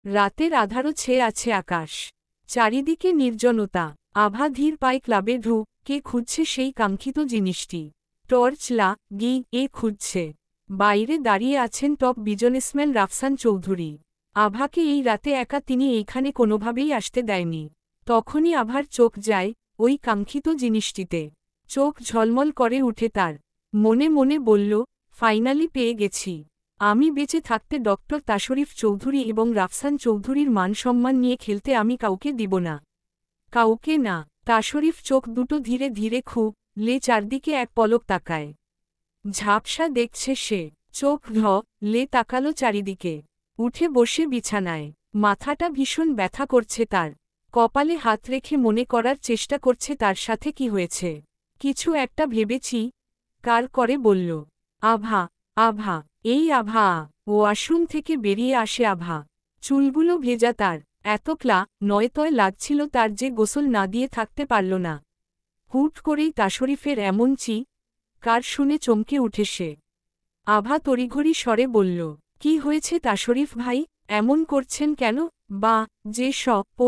রাতের আধারও ছেয়ে আছে আকাশ। চারিদিকে নির্জনতা। আভা ধীর পায়ে ক্লাবে ঢুকে খুঁজছে সেই কাঙ্ক্ষিত জিনিসটি। টর্চ লাগিয়ে খুঁজছে। বাইরে দাঁড়িয়ে আছেন টপ বিজনেসম্যান রাফসান চৌধুরী। আভাকে এই রাতে একা তিনি এইখানে কোনোভাবেই আসতে দেয়নি। তখনই আভার চোখ যায় ওই কাঙ্ক্ষিত জিনিসটিতে। চোখ ঝলমল করে উঠে তার। মনে মনে বলল, ফাইনালি পেয়ে গেছি। আমি বেঁচে থাকতে ডক্টর তাশরিফ চৌধুরী এবং রাফসান চৌধুরীর মান সম্মান নিয়ে খেলতে আমি কাউকে দিব না। কাউকে না। তাশরিফ চোখ দুটো ধীরে ধীরে খুলে চারদিকে এক পলক তাকায়। ঝাপসা দেখছে সে। চোখ ঢলে তাকালো চারিদিকে। উঠে বসে বিছানায়। মাথাটা ভীষণ ব্যথা করছে তার। কপালে হাত রেখে মনে করার চেষ্টা করছে তার সাথে কি হয়েছে। কিছু একটা ভেবেছি কার করে বলল, আভা, আভা, এই আভা। ওয়াশরুম থেকে বেরিয়ে আসে আভা। চুলগুলো ভেজা তার। এত নয়তয় লাগছিল তার যে গোসল না দিয়ে থাকতে পারল না। হুট করেই তাশরিফের এমন কার শুনে চমকে উঠে সে। আভা তড়িঘড়ি স্বরে বলল, কি হয়েছে তাশরিফ ভাই, এমন করছেন কেন? বা যে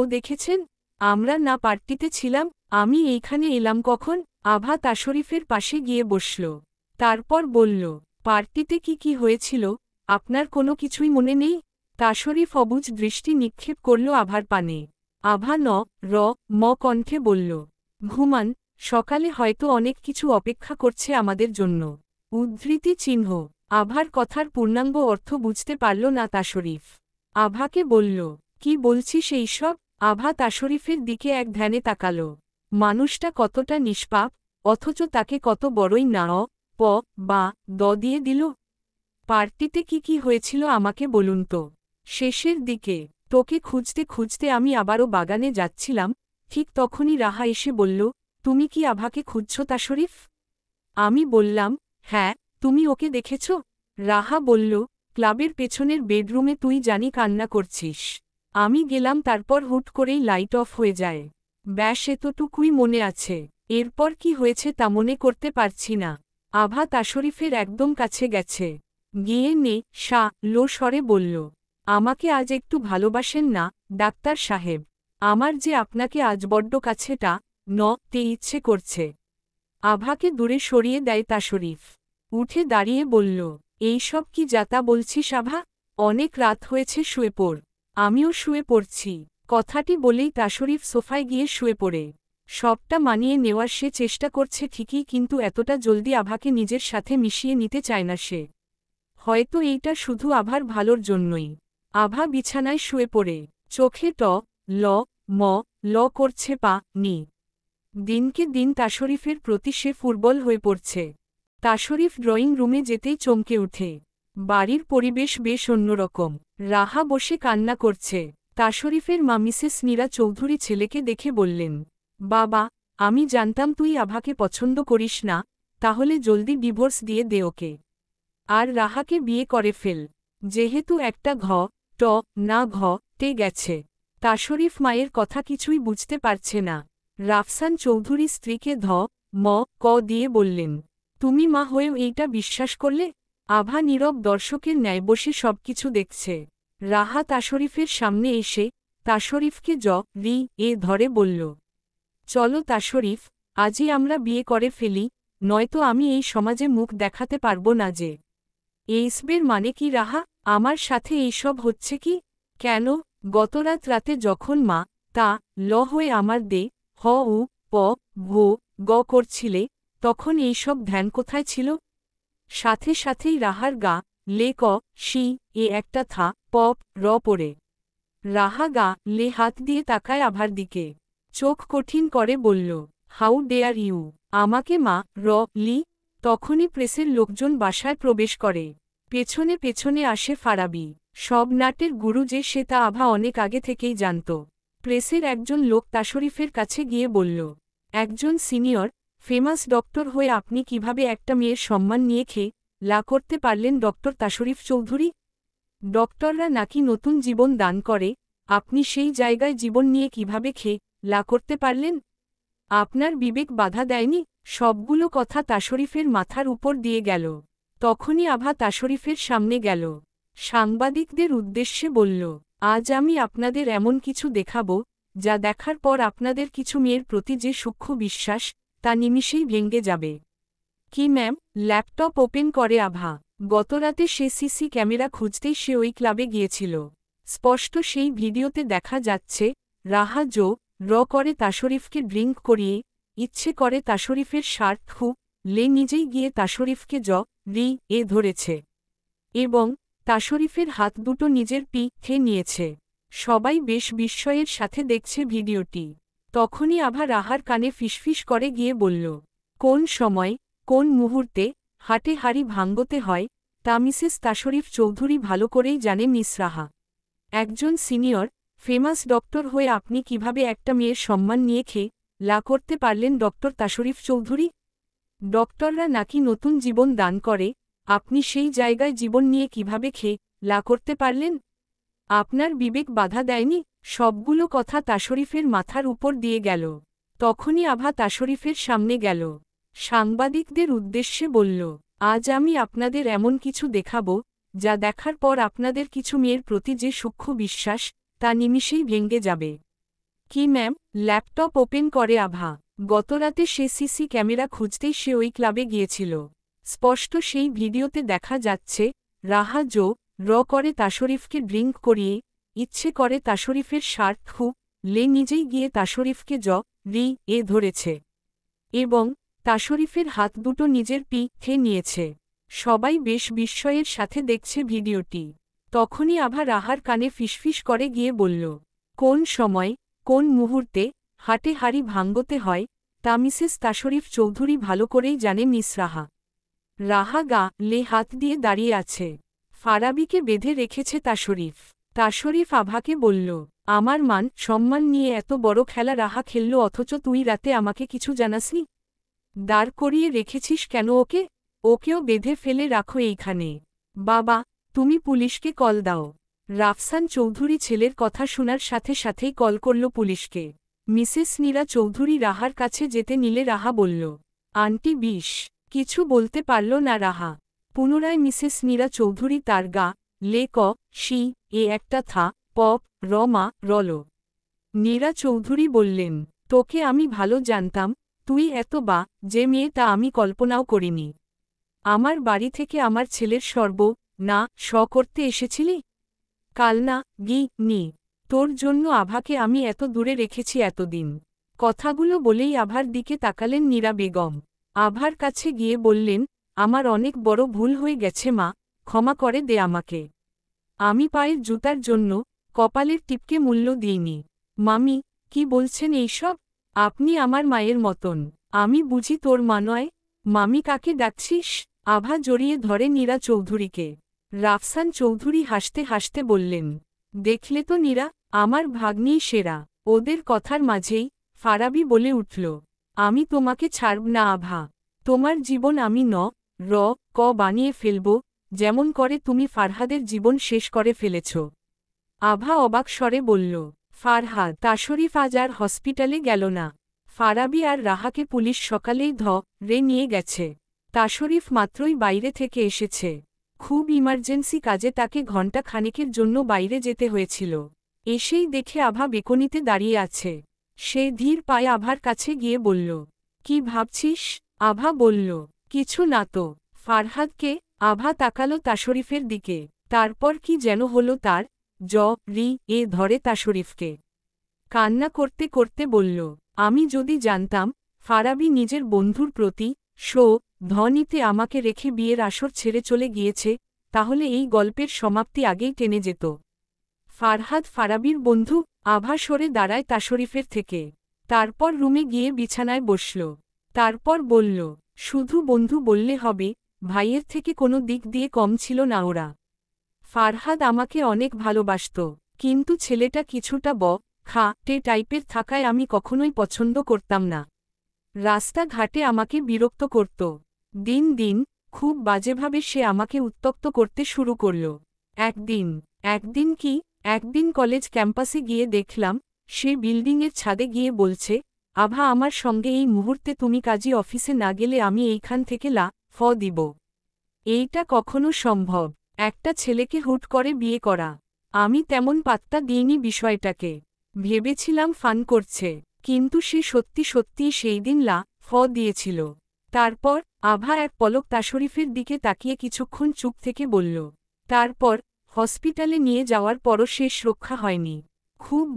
দেখেছেন? আমরা না পার্টিতে ছিলাম? আমি এইখানে এলাম কখন? আভা তাশরিফের পাশে গিয়ে বসল। তারপর বলল, পার্টিতে কি হয়েছিল? আপনার কোনো কিছুই মনে নেই? তাশরিফ অবুঝ দৃষ্টি নিক্ষেপ করল আভার পানে। আভা কণ্ঠে বলল, ঘুমান, সকালে হয়তো অনেক কিছু অপেক্ষা করছে আমাদের জন্য। উদ্ধৃতি চিহ্ন। আভার কথার পূর্ণাঙ্গ অর্থ বুঝতে পারল না তাশরিফ। আভাকে বলল, কি বলছিস এইসব? আভা তাশরিফের দিকে এক ধ্যানে তাকাল। মানুষটা কতটা নিষ্পাপ, অথচ তাকে কত বড়ই না দিয়ে দিল। পার্টিতে কি হয়েছিল আমাকে বলুন তো। শেষের দিকে তোকে খুঁজতে খুঁজতে আমি আবারও বাগানে যাচ্ছিলাম, ঠিক তখনই রাহা এসে বলল, তুমি কি আভাকে খুঁজছ তাশরিফ? আমি বললাম, হ্যাঁ। তুমি ওকে দেখেছ? রাহা বলল, ক্লাবের পেছনের বেডরুমে তুই জানি কান্না করছিস। আমি গেলাম, তারপর হুট করেই লাইট অফ হয়ে যায়। ব্যাস এতটুকুই মনে আছে। এরপর কি হয়েছে তা মনে করতে পারছি না। আভা তাশরিফের একদম কাছে গেছে। গিয়ে লো স্বরে বলল, আমাকে আজ একটু ভালোবাসেন না ডাক্তার সাহেব? আমার যে আপনাকে আজ বড্ড কাছেটা তে ইচ্ছে করছে। আভাকে দূরে সরিয়ে দেয় তাশরিফ। উঠে দাঁড়িয়ে বলল, এইসব কি যাতা বলছিস আভা? অনেক রাত হয়েছে, শুয়ে পড়। আমিও শুয়ে পড়ছি। কথাটি বলেই তাশরিফ সোফায় গিয়ে শুয়ে পড়ে। সবটা মানিয়ে নেওয়ার সে চেষ্টা করছে ঠিকই, কিন্তু এতটা জলদি আভাকে নিজের সাথে মিশিয়ে নিতে চায় না সে। হয়তো এইটা শুধু আভার ভালোর জন্যই। আভা বিছানায় শুয়ে পড়ে চোখে ল করছে নি। দিনকে দিন তাশরিফের প্রতি সে ফুটবল হয়ে পড়ছে। তাশরিফ ড্রয়িং রুমে যেতেই চমকে উঠে। বাড়ির পরিবেশ বেশ অন্যরকম। রাহা বসে কান্না করছে। তাশরিফের মা মিসেস নীরা চৌধুরী ছেলেকে দেখে বললেন, বাবা, আমি জানতাম তুই আভাকে পছন্দ করিস না, তাহলে জলদি ডিভোর্স দিয়ে দে ওকে। আর রাহাকে বিয়ে করে ফেল। যেহেতু একটা তে গেছে। তাশরিফ মায়ের কথা কিছুই বুঝতে পারছে না। রাফসান চৌধুরী স্ত্রীকে দিয়ে বললেন, তুমি মা হয়েও এইটা বিশ্বাস করলে? আভা নীরব দর্শকের ন্যায় বসে সবকিছু দেখছে। রাহা তাশরিফের সামনে এসে তাশরিফকে ধরে বলল, চলো তাশরিফ, আজই আমরা বিয়ে করে ফেলি, নয়তো আমি এই সমাজে মুখ দেখাতে পারবো না যে। এইসবের মানে কি রাহা? আমার সাথে এইসব হচ্ছে কি? কেন? গতরাত রাতে যখন মা হয়ে আমার করছিলে, তখন এইসব ধ্যান কোথায় ছিল? সাথে সাথেই রাহার গা একটা পড়ে। রাহা হাত দিয়ে তাকায় আভার দিকে। চোখ কঠিন করে বলল, হাউ ডেয়ার ইউ? আমাকে মা তখনই প্রেসের লোকজন বাসায় প্রবেশ করে। পেছনে পেছনে আসে ফারাবি। সব নাটের গুরু যে সে তা আভা অনেক আগে থেকেই জানত। প্রেসের একজন লোক তাশরিফের কাছে গিয়ে বলল, একজন সিনিয়র ফেমাস ডক্টর হয়ে আপনি কিভাবে একটা মেয়ের সম্মান নিয়ে করতে পারলেন ডক্টর তাশরিফ চৌধুরী? ডক্টররা নাকি নতুন জীবন দান করে, আপনি সেই জায়গায় জীবন নিয়ে কিভাবে করতে পারলেন? আপনার বিবেক বাধা দেয়নি? সবগুলো কথা তাশরিফের মাথার উপর দিয়ে গেল। তখনই আভা তাশরিফের সামনে গেল। সাংবাদিকদের উদ্দেশ্যে বলল, আজ আমি আপনাদের এমন কিছু দেখাব যা দেখার পর আপনাদের কিছু মেয়ের প্রতি যে সূক্ষ্ম বিশ্বাস তা নিমিষেই ভেঙে যাবে। কি ম্যাম? ল্যাপটপ ওপেন করে আভা। গতরাতে সে সিসি ক্যামেরা খুঁজতেই সে ওই ক্লাবে গিয়েছিল। স্পষ্ট সেই ভিডিওতে দেখা যাচ্ছে রাহা জো করে তাশরিফকে ড্রিঙ্ক করিয়ে ইচ্ছে করে তাশরিফের শার্ট লে নিজেই গিয়ে তাশরিফকে ধরেছে এবং তাশরিফের হাত দুটো নিজের পিঠে নিয়েছে। সবাই বেশ বিস্ময়ের সাথে দেখছে ভিডিওটি। তখনই আভা রাহার কানে ফিসফিস করে গিয়ে বলল, কোন সময় কোন মুহূর্তে হাটে হাড়ি ভাঙ্গতে হয় তা মিসেস তাশরিফ চৌধুরী ভালো করেই জানে। মিস রাহা একজন সিনিয়র ফেমাস ডক্টর হয়ে আপনি কিভাবে একটা মেয়ের সম্মান নিয়ে লা করতে পারলেন ডক্টর তাশরিফ চৌধুরী? ডক্টররা নাকি নতুন জীবন দান করে, আপনি সেই জায়গায় জীবন নিয়ে কিভাবে লা করতে পারলেন? আপনার বিবেক বাধা দেয়নি? সবগুলো কথা তাশরিফের মাথার উপর দিয়ে গেল। তখনই আভা তাশরিফের সামনে গেল, সাংবাদিকদের উদ্দেশ্যে বলল, আজ আমি আপনাদের এমন কিছু দেখাব যা দেখার পর আপনাদের কিছু মেয়ের প্রতি যে সূক্ষ্ম বিশ্বাস তা নিমিষেই ভেঙে যাবে। কি ম্যাম? ল্যাপটপ ওপেন করে আভা। গতরাতে সে সিসি ক্যামেরা খুঁজতেই সে ওই ক্লাবে গিয়েছিল। স্পষ্ট সেই ভিডিওতে দেখা যাচ্ছে রাহা জো করে তাশরিফকে ড্রিঙ্ক করিয়ে ইচ্ছে করে তাশরিফের শার্ট লে নিজেই গিয়ে তাশরিফকে ধরেছে এবং তাশরিফের হাত দুটো নিজের পিঠে নিয়েছে। সবাই বেশ বিস্ময়ের সাথে দেখছে ভিডিওটি। তখনই আভা রাহার কানে ফিসফিস করে গিয়ে বলল, কোন সময় কোন মুহূর্তে হাটে হাড়ি ভাঙ্গতে হয় তা মিসেস তাশরিফ চৌধুরী ভালো করেই জানে। মিস রাহা রাহা লে হাত দিয়ে দাঁড়িয়ে আছে। ফারাবিকে বেঁধে রেখেছে তাশরিফ। তাশরিফ আভাকে বলল, আমার মান সম্মান নিয়ে এত বড় খেলা রাহা খেলল অথচ তুই রাতে আমাকে কিছু জানাসনি? দাঁড় করিয়ে রেখেছিস কেন ওকে? ওকেও বেঁধে ফেলে রাখো এইখানে। বাবা, তুমি পুলিশকে কল দাও। রাফসান চৌধুরী ছেলের কথা শোনার সাথে সাথেই কল করল পুলিশকে। মিসেস নীরা চৌধুরী রাহার কাছে যেতে নিলে রাহা বলল, আন্টি কিছু বলতে পারল না রাহা। পুনরায় মিসেস নীরা চৌধুরী তার লে একটা পপ রল। নীরা চৌধুরী বললেন, তোকে আমি ভালো জানতাম, তুই এত যে মেয়ে তা আমি কল্পনাও করিনি। আমার বাড়ি থেকে আমার ছেলের করতে এসেছিলি? কাল না নি তোর জন্য আভাকে আমি এত দূরে রেখেছি এতদিন। কথাগুলো বলেই আভার দিকে তাকালেন নীরা বেগম। আভার কাছে গিয়ে বললেন, আমার অনেক বড় ভুল হয়ে গেছে মা, ক্ষমা করে দে আমাকে। আমি পায়ের জুতার জন্য কপালের টিপকে মূল্য দিইনি। মামি, কি বলছেন এইসব? আপনি আমার মায়ের মতন। আমি বুঝি তোর মা নয়? মামি কাকে ডাকছিস? আভা জড়িয়ে ধরে নীরা চৌধুরীকে। রাফসান চৌধুরী হাসতে হাসতে বললেন, দেখলে তো নীরা, আমার ভাগ্নিই সেরা। ওদের কথার মাঝেই ফারাবি বলে উঠল, আমি তোমাকে ছাড়ব না আভা। তোমার জীবন আমি বানিয়ে ফেলব, যেমন করে তুমি ফারহাদের জীবন শেষ করে ফেলেছ। আভা অবাক স্বরে বলল, ফারহাদ? তাশরিফ আজ আর হসপিটালে গেল না। ফারাবি আর রাহাকে পুলিশ সকালেই নিয়ে গেছে। তাশরিফ মাত্রই বাইরে থেকে এসেছে। খুব ইমার্জেন্সি কাজে তাকে ঘণ্টা খানেকের জন্য বাইরে যেতে হয়েছিল। এসেই দেখে আভা বেকনিতে দাঁড়িয়ে আছে। সে ধীর পায়ে আভার কাছে গিয়ে বলল, কি ভাবছিস? আভা বলল, কিছু না তো। ফারহাদকে? আভা তাকালো তাশরিফের দিকে। তারপর কি যেন হলো তার, ধরে তাশরিফকে। কান্না করতে করতে বলল, আমি যদি জানতাম ফারাবি নিজের বন্ধুর প্রতি ধনিতে আমাকে রেখে বিয়ের আসর ছেড়ে চলে গিয়েছে, তাহলে এই গল্পের সমাপ্তি আগেই টেনে যেত। ফারহাদ ফারাবির বন্ধু? আভা সরে দাঁড়ায় তাশরিফের থেকে। তারপর রুমে গিয়ে বিছানায় বসল। তারপর বলল, শুধু বন্ধু বললে হবে, ভাইয়ের থেকে কোনো দিক দিয়ে কম ছিল না ওরা। ফারহাদ আমাকে অনেক ভালোবাসত, কিন্তু ছেলেটা কিছুটা টাইপের থাকায় আমি কখনোই পছন্দ করতাম না। রাস্তাঘাটে আমাকে বিরক্ত করত। দিন দিন খুব বাজেভাবে সে আমাকে উত্ত্যক্ত করতে শুরু করল। একদিন কলেজ ক্যাম্পাসে গিয়ে দেখলাম সে বিল্ডিংয়ের ছাদে গিয়ে বলছে, আভা আমার সঙ্গে এই মুহূর্তে তুমি কাজী অফিসে না গেলে আমি এইখান থেকে দিব। এইটা কখনো সম্ভব? একটা ছেলেকে হুট করে বিয়ে করা? আমি তেমন পাত্তা দিইনি বিষয়টাকে। ভেবেছিলাম ফান করছে, কিন্তু সে সত্যি সত্যিই সেই দিন দিয়েছিল। তারপর আভা এক পলক তাশরিফের দিকে তাকিয়ে কিছুক্ষণ চুপ থেকে বলল, তারপর হসপিটালে নিয়ে যাওয়ার পরও শেষ রক্ষা হয়নি। খুব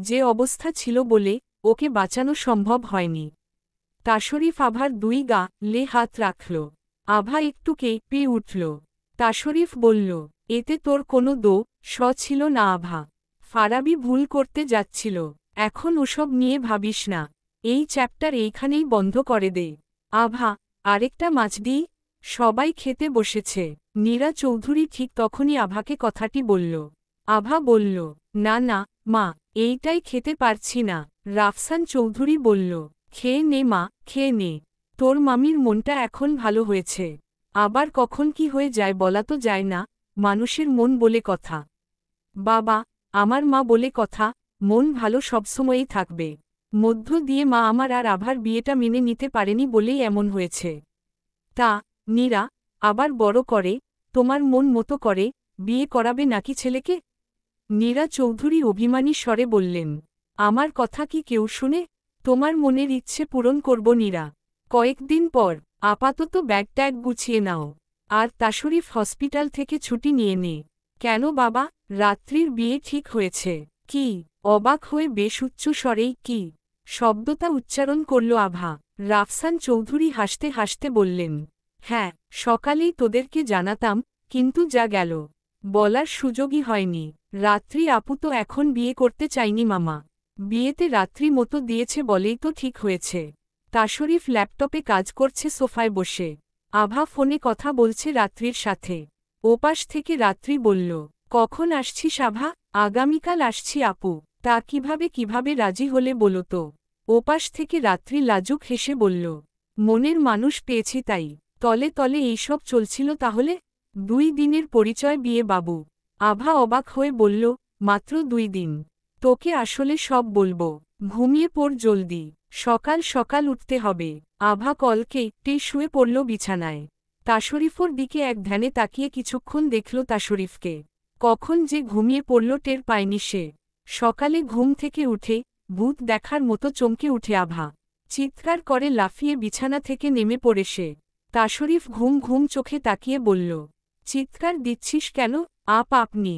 যে অবস্থা ছিল বলে ওকে বাঁচানো সম্ভব হয়নি। তাশরিফ আভার দুই লে হাত রাখল। আভা একটু কেঁপে উঠল। তাশরিফ বলল, এতে তোর কোনো ছিল না আভা। ফারাবি ভুল করতে যাচ্ছিল। এখন ওসব নিয়ে ভাবিস না। এই চ্যাপ্টার এইখানেই বন্ধ করে দে। আভা, আরেকটা মাছ দিই? সবাই খেতে বসেছে। নীরা চৌধুরী ঠিক তখনই আভাকে কথাটি বলল। আভা বলল, না না মা, এইটাই খেতে পারছি না। রাফসান চৌধুরী বলল, খেয়ে নে মা, খেয়ে নে। তোর মামির মনটা এখন ভালো হয়েছে। আবার কখন কি হয়ে যায় বলা তো যায় না, মানুষের মন বলে কথা। বাবা, আমার মা বলে কথা, মন ভালো সবসময়ই থাকবে। মধ্য দিয়ে মা আমার আর আভার বিয়েটা মেনে নিতে পারেনি বলেই এমন হয়েছে। তা নীরা, আবার বড় করে তোমার মন মতো করে বিয়ে করাবে নাকি ছেলেকে? নীরা চৌধুরী অভিমানী স্বরে বললেন, আমার কথা কি কেউ শুনে? তোমার মনের ইচ্ছে পূরণ করব নীরা। কয়েকদিন পর আপাতত ব্যাগ ট্যাগ গুছিয়ে নাও। আর তাশরিফ হসপিটাল থেকে ছুটি নিয়ে নে। কেন বাবা, রাত্রির বিয়ে ঠিক হয়েছে? কি? অবাক হয়ে বেশ উচ্চ স্বরেই কি শব্দটা উচ্চারণ করল আভা। রাফসান চৌধুরী হাসতে হাসতে বললেন, হ্যাঁ, সকালেই তোদেরকে জানাতাম, কিন্তু যা গেল বলার সুযোগই হয়নি। রাত্রি আপু তো এখন বিয়ে করতে চাইনি মামা। বিয়েতে রাত্রি মতো দিয়েছে বলেই তো ঠিক হয়েছে। তাশরিফ ল্যাপটপে কাজ করছে সোফায় বসে। আভা ফোনে কথা বলছে রাত্রির সাথে। ওপাশ থেকে রাত্রি বলল, কখন আসছিস আভা? আগামীকাল আসছি আপু। তা কিভাবে রাজি হলে বলো তো? ওপাশ থেকে রাত্রি লাজুক হেসে বলল, মনের মানুষ পেয়েছি তাই। তলে তলে এইসব চলছিল তাহলে? 2 দিনের পরিচয় বিয়ে বাবু। আভা অবাক হয়ে বলল, মাত্র 2 দিন? তোকে আসলে সব বলবো। ঘুমিয়ে পড় জলদি, সকাল সকাল উঠতে হবে। আভা কলকে শুয়ে পড়ল বিছানায়। তাশরিফর দিকে এক ধ্যানে তাকিয়ে কিছুক্ষণ দেখল তাশরিফকে। কখন যে ঘুমিয়ে পড়ল টের পায়নি সে। সকালে ঘুম থেকে উঠে ভূত দেখার মতো চমকে উঠে আভা। চিৎকার করে লাফিয়ে বিছানা থেকে নেমে পড়ে সে। তাশরিফ ঘুম ঘুম চোখে তাকিয়ে বলল, চিৎকার দিচ্ছিস কেন আপনি?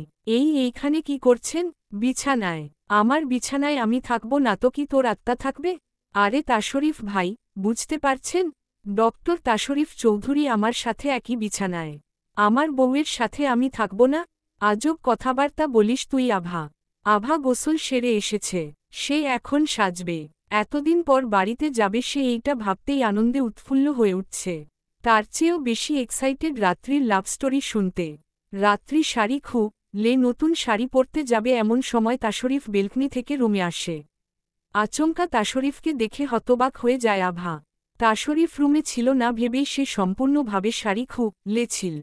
এইখানে কি করছেন? বিছানায়। আমার বিছানায় আমি থাকব না তো কি তোর আত্মা থাকবে? আরে তাশরিফ ভাই, বুঝতে পারছেন? ডক্টর তাশরিফ চৌধুরী আমার সাথে একই বিছানায়। আমার বউয়ের সাথে আমি থাকব না? আজব কথাবার্তা বলিস তুই আভা। আভা গোসল সেরে এসেছে। সে এখন সাজবে। এতদিন পর বাড়িতে যাবে সে, এইটা ভাবতেই আনন্দে উৎফুল্ল হয়ে উঠছে। তার চেয়েও বেশি এক্সাইটেড রাত্রির লাভ স্টোরি শুনতে। রাত্রি শাড়ি নতুন শাড়ি পরতে যাবে এমন সময় তাশরিফ বেলকনি থেকে রুমে আসে। আচমকা তাশরিফকে দেখে হতবাক হয়ে যায় আভা। তাশরিফ রুমে ছিল না ভেবেই সে সম্পূর্ণভাবে শাড়ি লেছিল।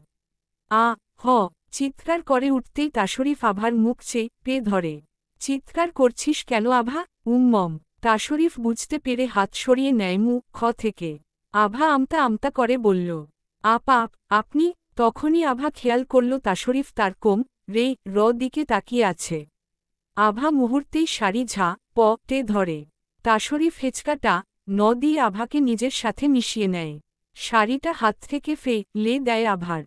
চিৎকার করে উঠতেই তাশরিফ আভার মুখ চেপে ধরে। চিৎকার করছিস কেন আভা? উম্মম। তাশরিফ বুঝতে পেরে হাত সরিয়ে নেয় মুখ থেকে। আভা আমতা আমতা করে বলল, আপনি? তখনই আভা খেয়াল করল তাশরিফ তার দিকে তাকিয়ে আছে। আভা মুহূর্তেই শাড়ি ঝাপটে ধরে। তাশরিফ হেঁচকাটা দিয়ে আভাকে নিজের সাথে মিশিয়ে নেয়। শাড়িটা হাত থেকে ফেলে দেয় আভার।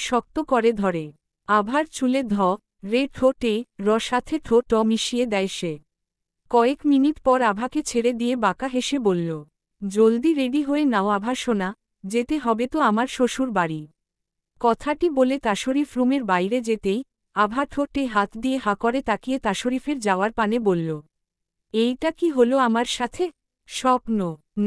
শক্ত করে ধরে। আভার চুলে ঠোঁটে সাথে ঠোঁট মিশিয়ে দেয় সে। কয়েক মিনিট পর আভাকে ছেড়ে দিয়ে বাঁকা হেসে বলল, জলদি রেডি হয়ে নাও আভা সোনা, যেতে হবে তো আমার শ্বশুর বাড়ি। কথাটি বলে তাশরিফ রুমের বাইরে যেতেই আভা ঠোঁটে হাত দিয়ে হা করে তাকিয়ে তাশরিফের যাওয়ার পানে বলল, এইটা কি হলো আমার সাথে? স্বপ্ন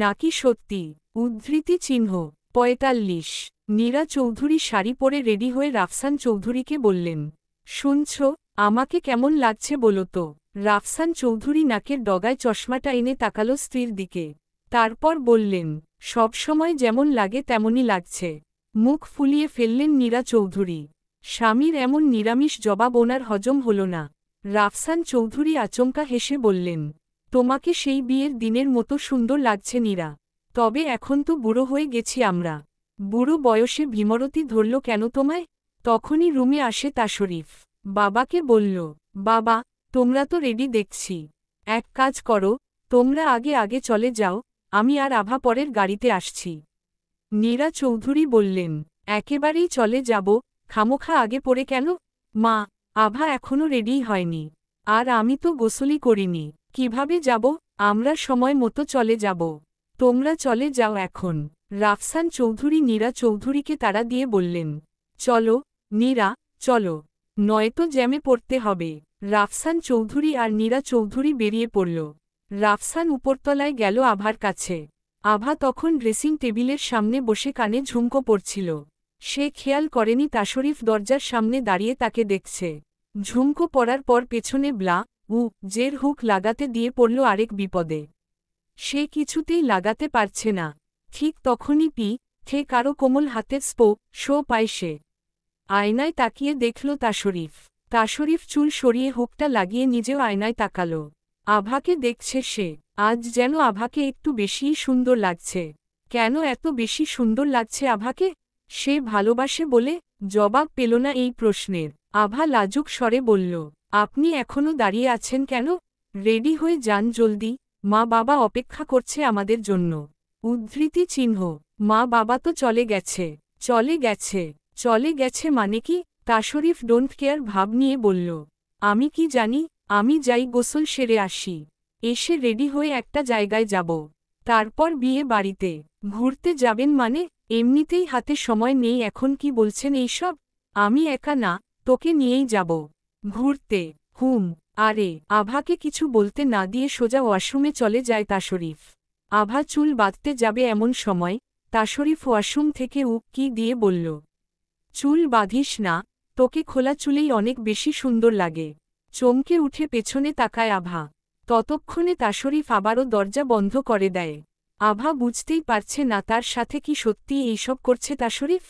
নাকি সত্যি? উদ্ধৃতি চিহ্ন ৪৫। নীরা চৌধুরী শাড়ি পরে রেডি হয়ে রাফসান চৌধুরীকে বললেন, শুনছ, আমাকে কেমন লাগছে বলো তো? রাফসান চৌধুরী নাকের ডগায় চশমাটা এনে তাকালো স্ত্রীর দিকে। তারপর বললেন, সবসময় যেমন লাগে তেমনই লাগছে। মুখ ফুলিয়ে ফেললেন নীরা চৌধুরী। স্বামীর এমন নিরামিষ জবাব ওনার হজম হল না। রাফসান চৌধুরী আচমকা হেসে বললেন, তোমাকে সেই বিয়ের দিনের মতো সুন্দর লাগছে নীরা। তবে এখন তো বুড়ো হয়ে গেছি আমরা। বুড়ো বয়সে ভীমরতি ধরল কেন তোমায়? তখনই রুমে আসে তাশরিফ। বাবাকে বলল, বাবা, তোমরা তো রেডি দেখছি। এক কাজ করো, তোমরা আগে আগে চলে যাও, আমি আর আভা পরের গাড়িতে আসছি। নীরা চৌধুরী বললেন, একেবারেই চলে যাব, খামোখা আগে পড়ে কেন? মা, আভা এখনো রেডিই হয়নি। আর আমি তো গোসলই করিনি, কিভাবে যাব? আমরা সময় মতো চলে যাব। তোমরা চলে যাও এখন। রাফসান চৌধুরী নীরা চৌধুরীকে তাড়া দিয়ে বললেন, চলো, নীরা, চলো, নয়তো জ্যামে পড়তে হবে। রাফসান চৌধুরী আর নীরা চৌধুরী বেরিয়ে পড়ল। রাফসান উপরতলায় গেল আভার কাছে। আভা তখন ড্রেসিং টেবিলের সামনে বসে কানে ঝুমকো পড়ছিল। সে খেয়াল করেনি তাশরিফ দরজার সামনে দাঁড়িয়ে তাকে দেখছে। ঝুমকো পড়ার পর পেছনে ব্লা জের হুক লাগাতে দিয়ে পড়ল আরেক বিপদে। সে কিছুতেই লাগাতে পারছে না। ঠিক তখনই থে কারো কোমল হাতের শো পায় সে। আয়নায় তাকিয়ে দেখল তাশরিফ। তাশরিফ চুল সরিয়ে হুকটা লাগিয়ে নিজেও আয়নায় তাকাল। আভাকে দেখছে সে। আজ যেন আভাকে একটু বেশিই সুন্দর লাগছে। কেন এত বেশি সুন্দর লাগছে আভাকে? সে ভালোবাসে বলে? জবাব পেল না এই প্রশ্নের। আভা লাজুক স্বরে বলল, আপনি এখনো দাঁড়িয়ে আছেন কেন? রেডি হয়ে যান জলদি, মা বাবা অপেক্ষা করছে আমাদের জন্য। উদ্ধৃতি চিহ্ন। মা বাবা তো চলে গেছে। চলে গেছে? চলে গেছে মানে কি? তাশরিফ ডোন্ট কেয়ার ভাব নিয়ে বলল, আমি কি জানি, আমি যাই গোসল সেরে আসি। এসে রেডি হয়ে একটা জায়গায় যাব। তারপর বিয়ে বাড়িতে। ঘুরতে যাবেন মানে? এমনিতেই হাতে সময় নেই এখন, কি বলছেন এইসব? আমি একা না, তোকে নিয়েই যাব। ঘুরতে? আরে। আভাকে কিছু বলতে না দিয়ে সোজা ওয়াশরুমে চলে যায় তাশরিফ। আভা চুল বাঁধতে যাবে এমন সময় তাশরিফ ওয়াশরুম থেকে কি দিয়ে বলল, চুল বাঁধিস না, তোকে খোলা চুলেই অনেক বেশি সুন্দর লাগে। চমকে উঠে পেছনে তাকায় আভা। ততক্ষণে তাশরিফ আবারও দরজা বন্ধ করে দেয়। আভা বুঝতেই পারছে না তার সাথে কি সত্যি এইসব করছে তাশরিফ।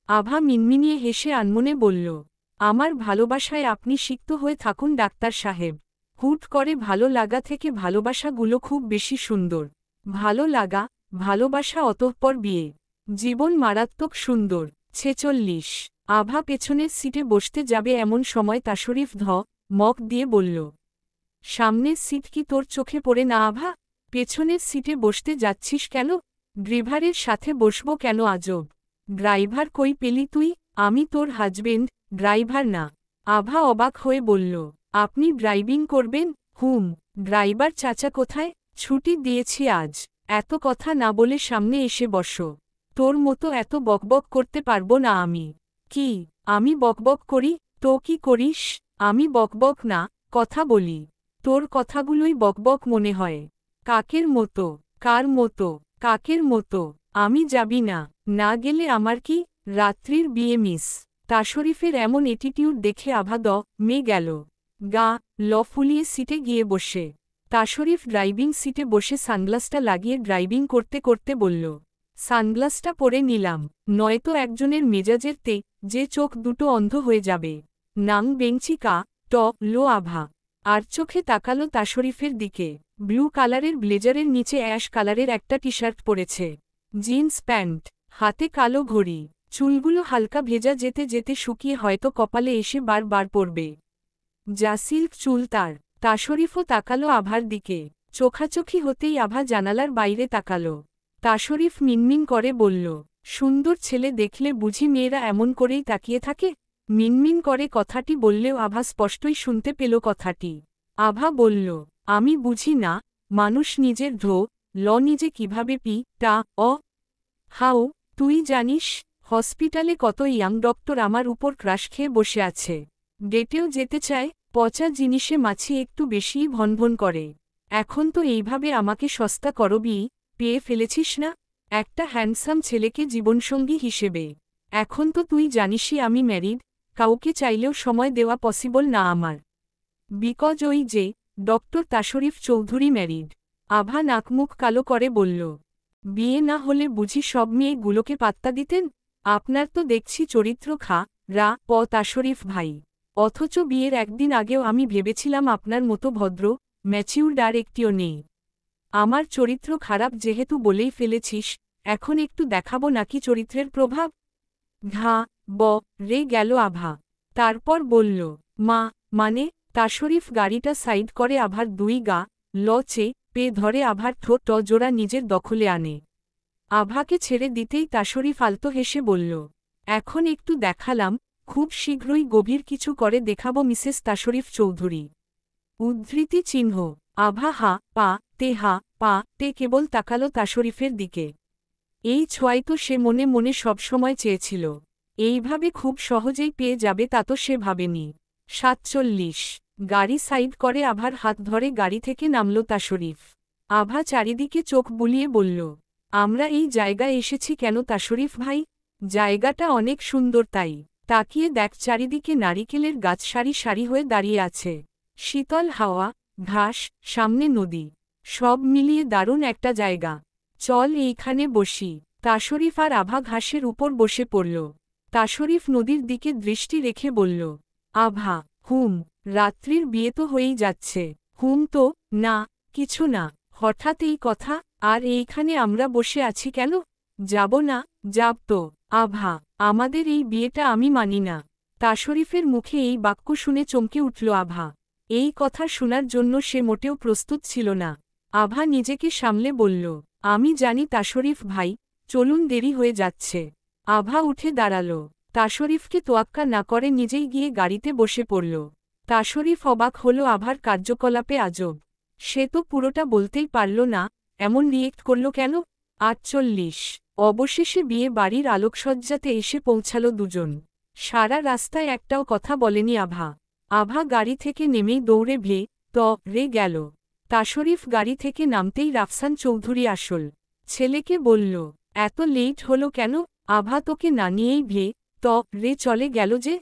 আভা মিনমিনিয়ে হেসে আনমনে বলল, আমার ভালোবাসায় আপনি সিক্ত হয়ে থাকুন ডাক্তার সাহেব। হুট করে ভালো লাগা থেকে ভালোবাসাগুলো খুব বেশি সুন্দর। ভালো লাগা, ভালোবাসা, অতঃপর বিয়ে। জীবন মারাত্মক সুন্দর। 46। আভা পেছনের সিটে বসতে যাবে এমন সময় তাশরিফ মক দিয়ে বলল, সামনের সিট কি তোর চোখে পড়ে না আভা? পেছনের সিটে বসতে যাচ্ছিস কেন? ড্রাইভারের সাথে বসবো কেন আজব? ড্রাইভার কই পেলি তুই? আমি তোর হাজবেন্ড, ড্রাইভার না। আভা অবাক হয়ে বলল, আপনি ড্রাইভিং করবেন? ড্রাইভার চাচা কোথায়? ছুটি দিয়েছি আজ। এত কথা না বলে সামনে এসে বসো। তোর মতো এত বকবক করতে পারবো না আমি। কি? আমি বকবক করি? তো কি করিস? আমি বকবক না, কথা বলি। তোর কথাগুলোই বকবক মনে হয়। কাকের মতো? কার মতো? কাকের মতো? আমি যাবি না? না গেলে আমার কি? রাত্রির বিয়ে মিস। তাশরিফের এমন এটিটিউড দেখে আভা মে গেল। ফুলিয়ে সিটে গিয়ে বসে। তাশরিফ ড্রাইভিং সিটে বসে সানগ্লাসটা লাগিয়ে ড্রাইভিং করতে করতে বলল, সানগ্লাসটা পরে নিলাম, নয়তো একজনের মেজাজের যে চোখ দুটো অন্ধ হয়ে যাবে। নাং বেঞ্চি লো আভা। আর চোখে তাকালো তাশরিফের দিকে। ব্লু কালারের ব্লেজারের নিচে অ্যাশ কালারের একটা টি শার্ট পরেছে। Jeans pant. হাতে কালো ঘড়ি। চুলগুলো হালকা ভেজা যেতে যেতে শুকিয়ে হয়তো কপালে এসে বার পড়বে। যা সিল্ক চুল তার। তাশরিফও তাকালো আভার দিকে। চোখাচোখি হতেই আভা জানালার বাইরে তাকালো। তাশরিফ মিনমিন করে বলল, সুন্দর ছেলে দেখলে বুঝি মেয়েরা এমন করেই তাকিয়ে থাকে? মিনমিন করে কথাটি বললেও আভা স্পষ্টই শুনতে পেল কথাটি। আভা বলল, আমি বুঝি না, মানুষ নিজের নিজে কিভাবে হাও, তুই জানিস, হসপিটালে কত ইয়াং ডক্টর আমার উপর ক্রাশ খেয়ে বসে আছে। ডেটেও যেতে চায়, পচা জিনিসে মাছি একটু বেশিই ভনভন করে। এখন তো এইভাবে আমাকে সস্তা করবি, পেয়ে ফেলেছিস না একটা হ্যান্ডসাম ছেলেকে জীবনসঙ্গী হিসেবে। এখন তো তুই জানিসই আমি ম্যারিড, কাউকে চাইলেও সময় দেওয়া পসিবল না আমার। বিকজ ওই যে ডক্টর তাশরিফ চৌধুরী ম্যারিড। আভা নাকমুখ কালো করে বলল, বিয়ে না হলে বুঝি সব মেয়েগুলোকে পাত্তা দিতেন? আপনার তো দেখছি চরিত্র তাশরিফ ভাই। অথচ বিয়ের একদিন আগেও আমি ভেবেছিলাম আপনার মতো ভদ্র, ম্যাচিউরড আর একটিও নেই। আমার চরিত্র খারাপ যেহেতু বলেই ফেলেছিস, এখন একটু দেখাবো নাকি চরিত্রের প্রভাব? রে গেল আভা। তারপর বলল, মা, মানে? তাশরিফ গাড়িটা সাইড করে আভার দুই গা লচে পে ধরে আভার ঠোঁট জোড়া নিজের দখলে আনে। আভাকে ছেড়ে দিতেই তাশরিফ আলতো হেসে বলল, এখন একটু দেখালাম, খুব শীঘ্রই গভীর কিছু করে দেখাবো মিসেস তাশরিফ চৌধুরী। উদ্ধৃতি চিহ্ন। আভা হা পা তে কেবল তাকালো তাশরিফের দিকে। এই ছোঁয়াই তো সে মনে মনে সবসময় চেয়েছিল। এইভাবে খুব সহজেই পেয়ে যাবে তা তো সে ভাবেনি। ৪৭। গাড়ি সাইড করে আভার হাত ধরে গাড়ি থেকে নামল তাশরিফ। আভা চারিদিকে চোখ বুলিয়ে বলল, আমরা এই জায়গায় এসেছি কেন তাশরিফ ভাই? জায়গাটা অনেক সুন্দর, তাই। তাকিয়ে দেখ চারিদিকে নারিকেলের গাছ সারি সারি হয়ে দাঁড়িয়ে আছে। শীতল হাওয়া, ঘাস, সামনে নদী, সব মিলিয়ে দারুণ একটা জায়গা। চল এইখানে বসি। তাশরিফ আর আভা ঘাসের উপর বসে পড়ল। তাশরিফ নদীর দিকে দৃষ্টি রেখে বলল, আভা, রাত্রির বিয়ে তো হয়েই যাচ্ছে। তো না, কিছু না, হঠাৎ এই কথা, আর এইখানে আমরা বসে আছি কেন? যাব না? যাব তো। আভা, আমাদের এই বিয়েটা আমি মানি না। তাশরিফের মুখে এই বাক্য শুনে চমকে উঠল আভা। এই কথা শোনার জন্য সে মোটেও প্রস্তুত ছিল না। আভা নিজেকে সামলে বলল, আমি জানি তাশরিফ ভাই, চলুন দেরি হয়ে যাচ্ছে। আভা উঠে দাঁড়াল। তাশরিফকে তোয়াক্কা না করে নিজেই গিয়ে গাড়িতে বসে পড়ল। তাশরিফ অবাক হল আভার কার্যকলাপে আজব। সে তো পুরোটা বলতেই পারল না, এমন রিয়েক্ট করল কেন? ৪৮। অবশেষে বিয়ে বাড়ির আলোকসজ্জাতে এসে পৌঁছাল দুজন। সারা রাস্তায় একটাও কথা বলেনি আভা। আভা গাড়ি থেকে নেমেই দৌড়ে রে গেল। তাশরিফ গাড়ি থেকে নামতেই রাফসান চৌধুরী আসল ছেলেকে বলল, এত লেট হলো কেন? আভা তোকে না নিয়েই রে চলে গেল যে?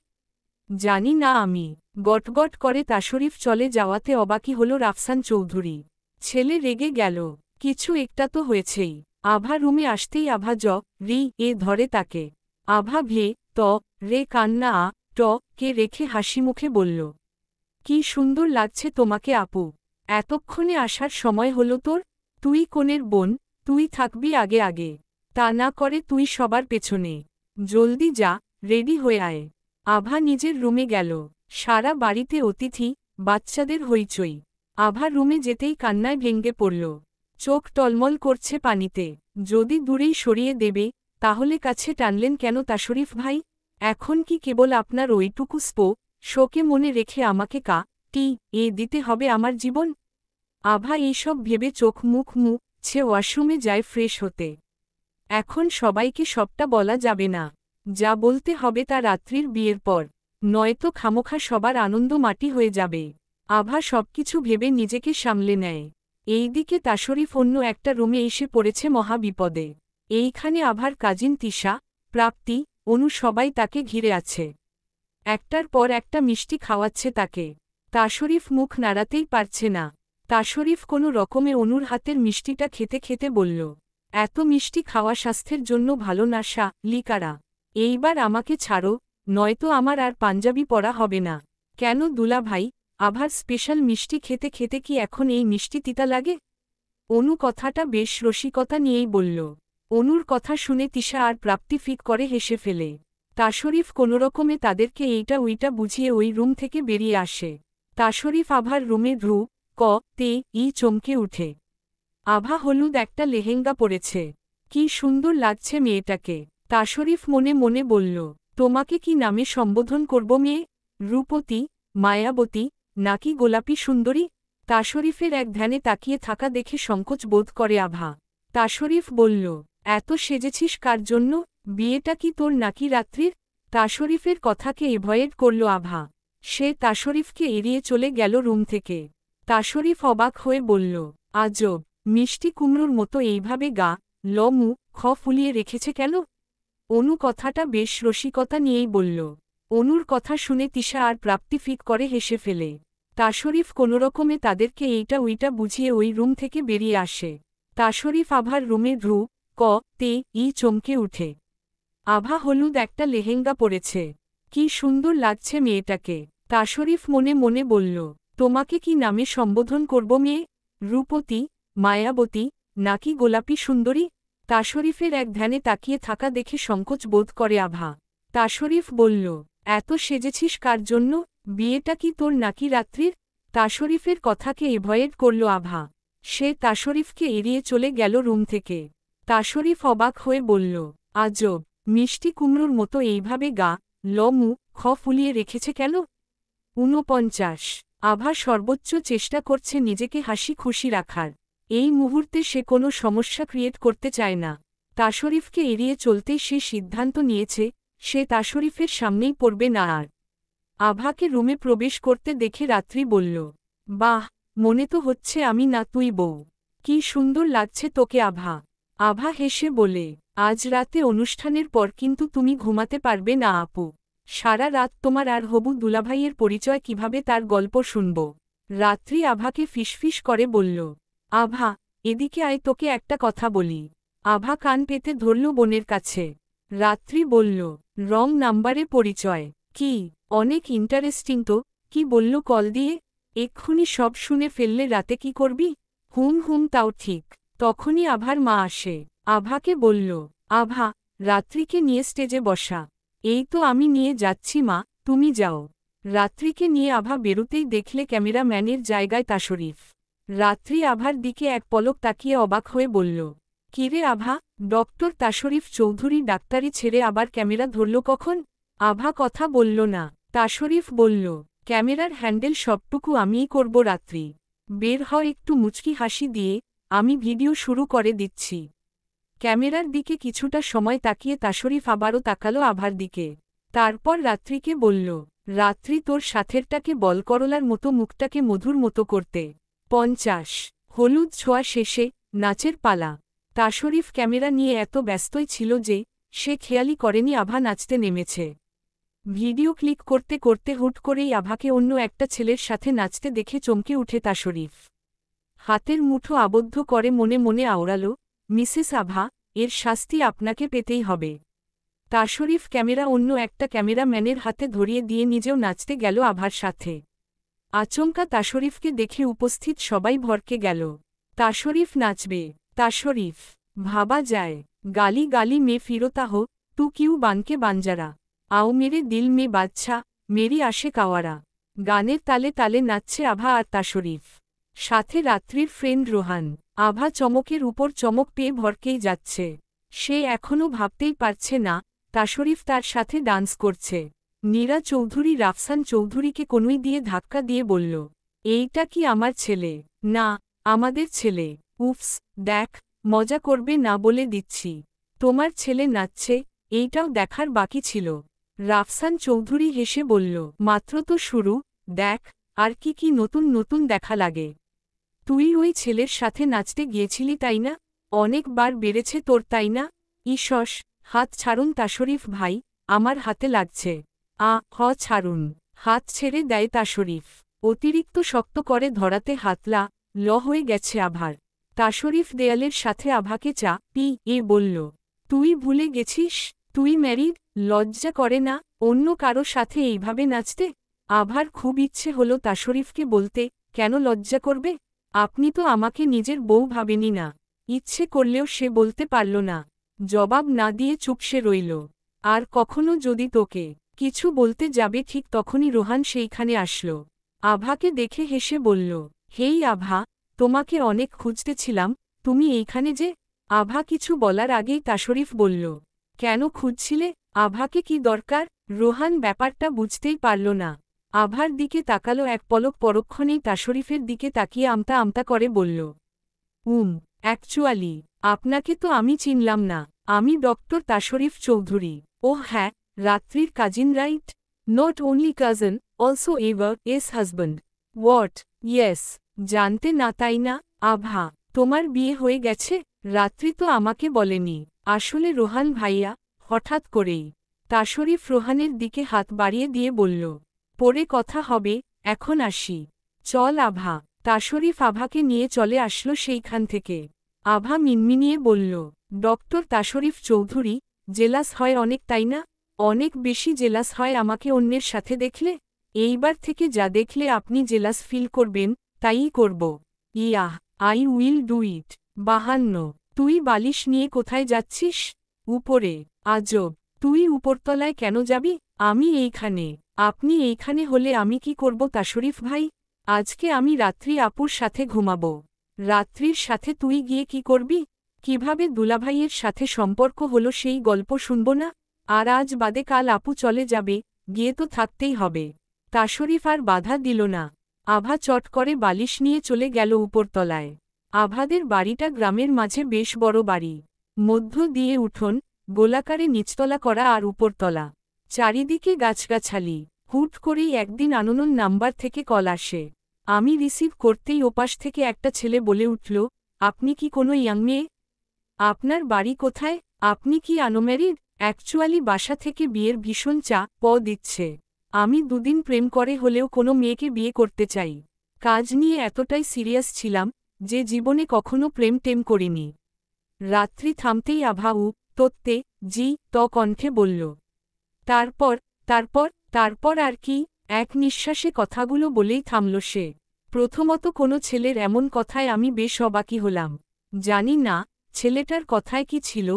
জানি না আমি। গটগট করে তাশরিফ চলে যাওয়াতে অবাকি হল রাফসান চৌধুরী। ছেলে রেগে গেল। কিছু একটা তো হয়েছেই। আভা রুমে আসতেই আভা ধরে তাকে। আভা রে কান্না কে রেখে হাসিমুখে বলল, কি সুন্দর লাগছে তোমাকে আপু। এতক্ষণে আসার সময় হলো তোর? তুই কোনের বোন, তুই থাকবি আগে আগে, তা না করে তুই সবার পেছনে। জলদি যা, রেডি হয়ে আয়। আভা নিজের রুমে গেল। সারা বাড়িতে অতিথি, বাচ্চাদের হইচই। আভা রুমে যেতেই কান্নায় ভেঙ্গে পড়ল। চোখ টলমল করছে পানিতে। যদি দূরেই সরিয়ে দেবে, তাহলে কাছে টানলেন কেন তাশরিফ ভাই? এখন কি কেবল আপনার ওইটুকু শোকে মনে রেখে আমাকে দিতে হবে আমার জীবন? আভা এইসব ভেবে চোখ মুখ ওয়াশরুমে যায় ফ্রেশ হতে। এখন সবাইকে সবটা বলা যাবে না। যা বলতে হবে তা রাত্রির বিয়ের পর, নয়তো খামোখা সবার আনন্দ মাটি হয়ে যাবে। আভা সবকিছু ভেবে নিজেকে সামলে নেয়। এইদিকে তাশরিফ অন্য একটা রুমে এসে পড়েছে মহা বিপদে। এইখানে আভার কাজিন তিশা, প্রাপ্তি, অনু সবাই তাকে ঘিরে আছে। একটার পর একটা মিষ্টি খাওয়াচ্ছে তাকে। তাশরিফ মুখ নাড়াতেই পারছে না। তাশরিফ কোনো রকমে অনুর হাতের মিষ্টিটা খেতে খেতে বলল, এত মিষ্টি খাওয়া স্বাস্থ্যের জন্য ভালো না লিকারা। এইবার আমাকে ছাড়ো, নয়তো আমার আর পাঞ্জাবি পরা হবে না। কেন দুলা ভাই, আভার স্পেশাল মিষ্টি খেতে খেতে কি এখন এই মিষ্টি তিতা লাগে? অনু কথাটা বেশ রসিকতা নিয়েই বলল। অনুর কথা শুনে তিশা আর প্রাপ্তি ফিক করে হেসে ফেলে। তাশরিফ কোনোরকমে তাদেরকে এইটা ওইটা বুঝিয়ে ওই রুম থেকে বেরিয়ে আসে। তাশরিফ আভার রুমে চমকে উঠে। আভা হলুদ একটা লেহেঙ্গা পরেছে। কি সুন্দর লাগছে মেয়েটাকে। তাশরিফ মনে মনে বলল, তোমাকে কি নামে সম্বোধন করব মেয়ে? রূপতী, মায়াবতী, নাকি গোলাপী সুন্দরী? তাশরিফের এক ধ্যানে তাকিয়ে থাকা দেখে সংকোচ বোধ করে আভা। তাশরিফ বলল, এত সেজেছিস কার জন্য? বিয়েটা কি তোর নাকি রাত্রির? তাশরিফের কথাকে এভয়েড করল আভা। সে তাশরিফকে এড়িয়ে চলে গেল রুম থেকে। তাশরিফ অবাক হয়ে বলল, আজব, মিষ্টি কুমড়োর মতো এইভাবে ফুলিয়ে রেখেছে কেন? অনু কথাটা বেশ রসিকতা নিয়েই বলল। অনুর কথা শুনে তিশা আর প্রাপ্তি ফিক করে হেসে ফেলে। তাশরিফ কোনোরকমে তাদেরকে এইটা ওইটা বুঝিয়ে ওই রুম থেকে বেরিয়ে আসে। তাশরিফ আভার রুমে চমকে উঠে। আভা হলুদ একটা লেহেঙ্গা পরেছে। কি সুন্দর লাগছে মেয়েটাকে। তাশরিফ মনে মনে বলল, তোমাকে কি নামে সম্বোধন করব মেয়ে? রূপতী, মায়াবতী, নাকি গোলাপী সুন্দরী? তাশরিফের এক ধ্যানে তাকিয়ে থাকা দেখে সংকোচ বোধ করে আভা। তাশরিফ বলল, এত সেজেছিস কার জন্য? বিয়েটা কি তোর নাকি রাত্রির? তাশরিফের কথাকে এভয়েড করল আভা। সে তাশরিফকে এড়িয়ে চলে গেল রুম থেকে। তাশরিফ অবাক হয়ে বলল, আজব, মিষ্টি কুমড়োর মতো এইভাবে গা লমু খ ফুলিয়ে রেখেছে কেন? ৪৯। আভা সর্বোচ্চ চেষ্টা করছে নিজেকে হাসি খুশি রাখার। এই মুহূর্তে সে কোনো সমস্যা ক্রিয়েট করতে চায় না। তাশরিফকে এড়িয়ে চলতেই সে সিদ্ধান্ত নিয়েছে সে তাশরিফের সামনেই পড়বে না আর। আভাকে রুমে প্রবেশ করতে দেখে রাত্রি বলল, বাহ, মনে তো হচ্ছে আমি না তুই বউ। কি সুন্দর লাগছে তোকে আভা। আভা হেসে বলে, আজ রাতে অনুষ্ঠানের পর কিন্তু তুমি ঘুমাতে পারবে না আপু। সারা রাত তোমার আর হবু দুলাভাইয়ের পরিচয় কিভাবে তার গল্প শুনব। রাত্রি আভাকে ফিসফিস করে বলল, আভা, এদিকে আয় তোকে একটা কথা বলি। আভা কান পেতে ধরল বোনের কাছে। রাত্রি বলল, রং নাম্বারে পরিচয়? কি, অনেক ইন্টারেস্টিং তো। কি বলল কল দিয়ে? এক্ষুনি সব শুনে ফেললে রাতে কি করবি? হুম তাও ঠিক। তখনই আভার মা আসে। আভাকে বলল, আভা, রাত্রিকে নিয়ে স্টেজে বসা। এই তো আমি নিয়ে যাচ্ছি মা, তুমি যাও। রাত্রিকে নিয়ে আভা বেরুতেই দেখলে ক্যামেরাম্যানের জায়গায় তাশরিফ। রাত্রি আভার দিকে এক পলক তাকিয়ে অবাক হয়ে বলল, কিরে আভা, ডক্টর তাশরিফ চৌধুরী ডাক্তারি ছেড়ে আবার ক্যামেরা ধরল কখন? আভা কথা বলল না। তাশরিফ বলল, ক্যামেরার হ্যান্ডেল সবটুকু আমিই করব রাত্রি। বের হ একটু মুচকি হাসি দিয়ে, আমি ভিডিও শুরু করে দিচ্ছি। ক্যামেরার দিকে কিছুটা সময় তাকিয়ে তাশরিফ আবারও তাকালো আভার দিকে। তারপর রাত্রিকে বলল, রাত্রি তোর সাথেরটাকে বল করলার মতো মুখটাকে মধুর মতো করতে। ৫০। হলুদ ছোঁয়া শেষে নাচের পালা। তাশরিফ ক্যামেরা নিয়ে এত ব্যস্তই ছিল যে সে খেয়ালই করেনি আভা নাচতে নেমেছে। ভিডিও ক্লিক করতে করতে হুট করেই আভাকে অন্য একটা ছেলের সাথে নাচতে দেখে চমকে উঠে তাশরিফ। হাতের মুঠো আবদ্ধ করে মনে মনে আওড়াল, মিসেস আভা, এর শাস্তি আপনাকে পেতেই হবে। তাশরিফ ক্যামেরা অন্য একটা ক্যামেরাম্যানের হাতে ধরিয়ে দিয়ে নিজেও নাচতে গেল আভার সাথে। আচমকা তাশরিফকে দেখে উপস্থিত সবাই ভরকে গেল। তাশরিফ নাচবে? তাশরিফ, ভাবা যায়। গালি গালি মে ফিরতা হো, তু কিউ বানকে বাঞ্জারা, আও মেরে দিল মে বাদশা, মেরি আশে কাওয়ারা। গানের তালে তালে নাচছে আভা আর তাশরিফ। সাথে রাত্রির ফ্রেন্ড রোহান। আভা চমকের উপর চমক পেয়ে ভরকেই যাচ্ছে। সে এখনও ভাবতেই পারছে না তাশরিফ তার সাথে ডান্স করছে। নীরা চৌধুরী রাফসান চৌধুরীকে কনুই দিয়ে ধাক্কা দিয়ে বলল, এইটা কি আমার ছেলে? না, আমাদের ছেলে। উফস, দেখ, মজা করবে না বলে দিচ্ছি। তোমার ছেলে নাচছে, এইটাও দেখার বাকি ছিল। রাফসান চৌধুরী হেসে বলল, মাত্র তো শুরু, দেখ আর কি কি নতুন নতুন দেখা লাগে। তুই ওই ছেলের সাথে নাচতে গিয়েছিলি তাই না? অনেকবার বেড়েছে তোর তাই না? ইশস, হাত ছাড়ুন তাশরিফ ভাই, আমার হাতে লাগছে। ছাড়ুন। হাত ছেড়ে দেয় তাশরিফ। অতিরিক্ত শক্ত করে ধরাতে হাতলা ল হয়ে গেছে আভার। তাশরিফ দেয়ালের সাথে আভাকে বলল, তুই ভুলে গেছিস তুই ম্যারিড? লজ্জা করে না অন্য কারো সাথে এইভাবে নাচতে? আভার খুব ইচ্ছে হলো তাশরিফকে বলতে, কেন লজ্জা করবে? আপনি তো আমাকে নিজের বউ ভাবেনি না। ইচ্ছে করলেও সে বলতে পারল না। জবাব না দিয়ে চুপসে রইল। আর কখনো যদি তোকে কিছু বলতে যাবে ঠিক তখনই রোহান সেইখানে আসল। আভাকে দেখে হেসে বলল, হেই আভা, তোমাকে অনেক খুঁজতেছিলাম, তুমি এইখানে যে? আভা কিছু বলার আগেই তাশরিফ বলল, কেন খুঁজছিলে? আভাকে কি দরকার? রোহান ব্যাপারটা বুঝতেই পারল না। আভার দিকে তাকালো এক পলক, পরক্ষণেই তাশরিফের দিকে তাকিয়ে আমতা আমতা করে বলল, অ্যাকচুয়ালি আপনাকে তো আমি চিনলাম না। আমি ডক্টর তাশরিফ চৌধুরী। ওহ হ্যাঁ, রাত্রির cousin right? Not only কাজন, also ever S husband. What? Yes. জানতে না তাই না? আভা, তোমার বিয়ে হয়ে গেছে? রাত্রি তো আমাকে বলেনি। আসলে রোহান ভাইয়া, হঠাৎ করেই। তাশরিফ রোহানের দিকে হাত বাড়িয়ে দিয়ে বলল, পরে কথা হবে, এখন আসি। চল আভা। তাশরিফ আভাকে নিয়ে চলে আসলো সেইখান থেকে। আভা মিনমিনিয়ে বলল, ডক্টর তাশরিফ চৌধুরী, জেলাস হয় অনেক তাই না? অনেক বেশি জেলাস হয় আমাকে অন্যের সাথে দেখলে? এইবার থেকে যা দেখলে আপনি জেলাস ফিল করবেন, তাইই করব। Yeah, I will do it. ৫২। তুই বালিশ নিয়ে কোথায় যাচ্ছিস? উপরে। আজব, তুই উপরতলায় কেন যাবি? আমি এইখানে। আপনি এইখানে হলে আমি কি করব তাশরিফ ভাই? আজকে আমি রাত্রি আপুর সাথে ঘুমাবো। রাত্রির সাথে তুই গিয়ে কি করবি? কিভাবে দুলাভাইয়ের সাথে সম্পর্ক হলো সেই গল্প শুনব না? আর আজ বাদে কাল আপু চলে যাবে, গিয়ে তো থাকতেই হবে। তাশরিফ আর বাধা দিল না। আভা চট করে বালিশ নিয়ে চলে গেল উপরতলায়। আভাদের বাড়িটা গ্রামের মাঝে বেশ বড় বাড়ি। মধ্য দিয়ে উঠোন, গোলাকারে নিচতলা করা আর উপরতলা। চারিদিকে গাছগাছালি। হুট করেই একদিন আননোন নাম্বার থেকে কল আসে। আমি রিসিভ করতেই ওপাশ থেকে একটা ছেলে বলে উঠল, আপনি কি কোনো ইয়াং মেয়ে? আপনার বাড়ি কোথায়? আপনি কি আনম্যারিড? অ্যাকচুয়ালি বাসা থেকে বিয়ের ভীষণ দিচ্ছে। আমি দুদিন প্রেম করে হলেও কোনো মেয়েকে বিয়ে করতে চাই। কাজ নিয়ে এতটাই সিরিয়াস ছিলাম যে জীবনে কখনো প্রেম টেম করিনি। রাত্রি থামতেই আভা তত্ত্বে জি কণ্ঠে বলল। তারপর তারপর তারপর আর কি? এক নিঃশ্বাসে কথাগুলো বলেই থামল সে। প্রথমত কোনো ছেলের এমন কথায় আমি বেশ অবাকি হলাম। জানি না ছেলেটার কথায় কি ছিল,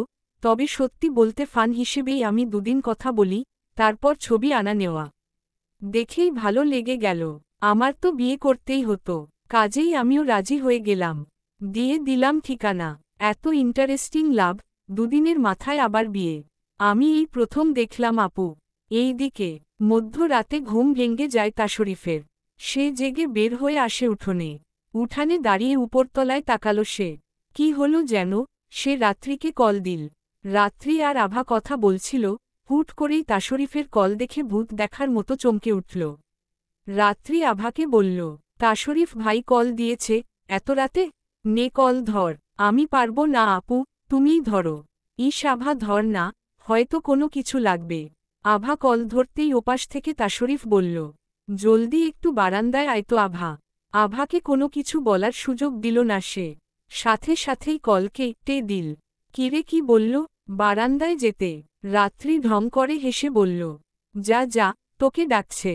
তবে সত্যি বলতে ফান হিসেবেই আমি দুদিন কথা বলি, তারপর ছবি আনা নেওয়া দেখেই ভালো লেগে গেল। আমার তো বিয়ে করতেই হতো, কাজেই আমিও রাজি হয়ে গেলাম। দিয়ে দিলাম ঠিকানা। এত ইন্টারেস্টিং লাভ, দুদিনের মাথায় আবার বিয়ে। আমি এই প্রথম দেখলাম আপু। এই দিকে মধ্যরাতে ঘুম ভেঙে যায় তাশরিফের। সে জেগে বের হয়ে আসে উঠোনে। উঠানে দাঁড়িয়ে উপরতলায় তাকালো সে। কি হলো যেন, সে রাত্রিকে কল দিল। রাত্রি আর আভা কথা বলছিল, হুট করেই তাশরিফের কল দেখে ভূত দেখার মতো চমকে উঠল। রাত্রি আভাকে বলল, তাশরিফ ভাই কল দিয়েছে, এত রাতে? নে কল ধর। আমি পারবো না আপু, তুমিই ধরো। ইস আভা ধর না, হয়তো কোনো কিছু লাগবে। আভা কল ধরতেই ওপাশ থেকে তাশরিফ বলল, জলদি একটু বারান্দায় আয় তো আভা। আভাকে কোনো কিছু বলার সুযোগ দিল না সে। সাথে সাথেই কল কেটে দিল। কিরে কি বলল? বারান্দায় যেতে। রাত্রি ঢং করে হেসে বলল, যা যা, তোকে ডাকছে।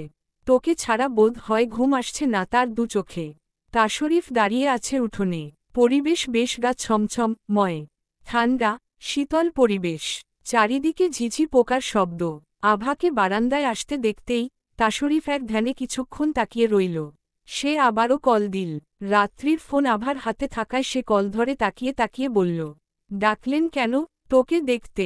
তোকে ছাড়া বোধ হয় ঘুম আসছে না তার দু চোখে। তাশরিফ দাঁড়িয়ে আছে উঠোনে। পরিবেশ বেশ গা ছমছম ময়। ঠান্ডা, শীতল পরিবেশ। চারিদিকে ঝিঝি পোকার শব্দ। আভাকে বারান্দায় আসতে দেখতেই তাশরিফ এক ধ্যানে কিছুক্ষণ তাকিয়ে রইল। সে আবারও কল দিল। রাত্রির ফোন আভার হাতে থাকায় সে কল ধরে তাকিয়ে তাকিয়ে বলল, ডাকলেন কেন? তোকে দেখতে।